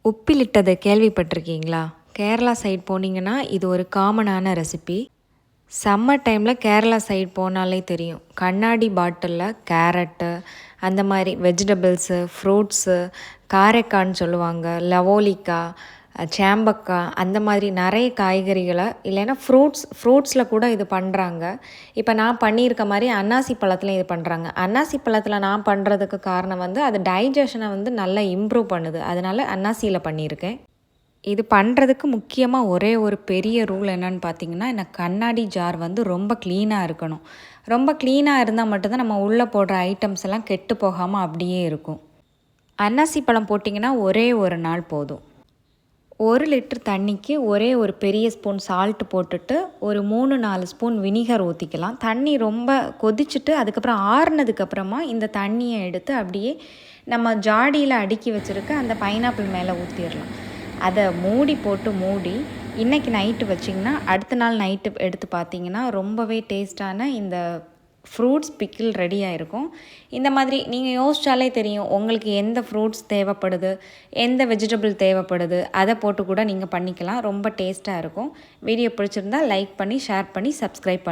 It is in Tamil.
உப்பிலிட்டது கேள்விப்பட்டிருக்கீங்களா? கேரளா சைட் போனீங்கன்னா இது ஒரு காமனான ரெசிபி. சம்மர் டைமில் கேரளா சைட் போனாலே தெரியும். கண்ணாடி பாட்டிலில் கேரட்டு, அந்த மாதிரி வெஜிடபிள்ஸு, ஃப்ரூட்ஸு, காரைக்கான்னு சொல்லுவாங்க, லவோலிக்காய், சேம்பக்காய், அந்த மாதிரி நிறைய காய்கறிகளை இல்லைன்னா ஃப்ரூட்ஸில் கூட இது பண்ணுறாங்க. இப்போ நான் பண்ணியிருக்க மாதிரி அன்னாசி பழத்தில் இது பண்ணுறாங்க. அன்னாசி பழத்தில் நான் பண்ணுறதுக்கு காரணம் அது டைஜஷனை நல்லா இம்ப்ரூவ் பண்ணுது. அதனால் அன்னாசியில் பண்ணியிருக்கேன். இது பண்ணுறதுக்கு முக்கியமாக ஒரே ஒரு பெரிய ரூல் என்னென்னு பார்த்தீங்கன்னா, இந்த கண்ணாடி ஜார் ரொம்ப க்ளீனாக இருக்கணும். ரொம்ப க்ளீனாக இருந்தால் மட்டும்தான் நம்ம உள்ளே போடுற ஐட்டம்ஸ் எல்லாம் கெட்டு போகாமல் அப்படியே இருக்கும். அன்னாசி பழம் போட்டிங்கன்னா ஒரே ஒரு நாள் போதும். 1 லிட்டர் தண்ணிக்கு ஒரே ஒரு பெரிய ஸ்பூன் சால்ட்டு போட்டுட்டு ஒரு 3-4 ஸ்பூன் வினிகர் ஊற்றிக்கலாம். தண்ணி ரொம்ப கொதிச்சுட்டு அதுக்கப்புறம் ஆறுனதுக்கப்புறமா இந்த தண்ணியை எடுத்து அப்படியே நம்ம ஜாடியில் அடுக்கி வச்சுருக்க அந்த பைனாப்பிள் மேலே ஊற்றிடலாம். அதை மூடி இன்றைக்கி நைட்டு வச்சிங்கன்னா அடுத்த நாள் நைட்டு எடுத்து பார்த்திங்கன்னா ரொம்பவே டேஸ்ட்டான இந்த ஃப்ரூட்ஸ் பிக்கிள் ரெடியாக இருக்கும். இந்த மாதிரி நீங்கள் யோசித்தாலே தெரியும் உங்களுக்கு எந்த ஃப்ரூட்ஸ் தேவைப்படுது, எந்த வெஜிடபிள் தேவைப்படுது, அதை போட்டு கூட நீங்கள் பண்ணிக்கலாம். ரொம்ப டேஸ்ட்டாக இருக்கும். வீடியோ பிடிச்சிருந்தால் லைக் பண்ணி, ஷேர் பண்ணி, சப்ஸ்கிரைப் பண்ணி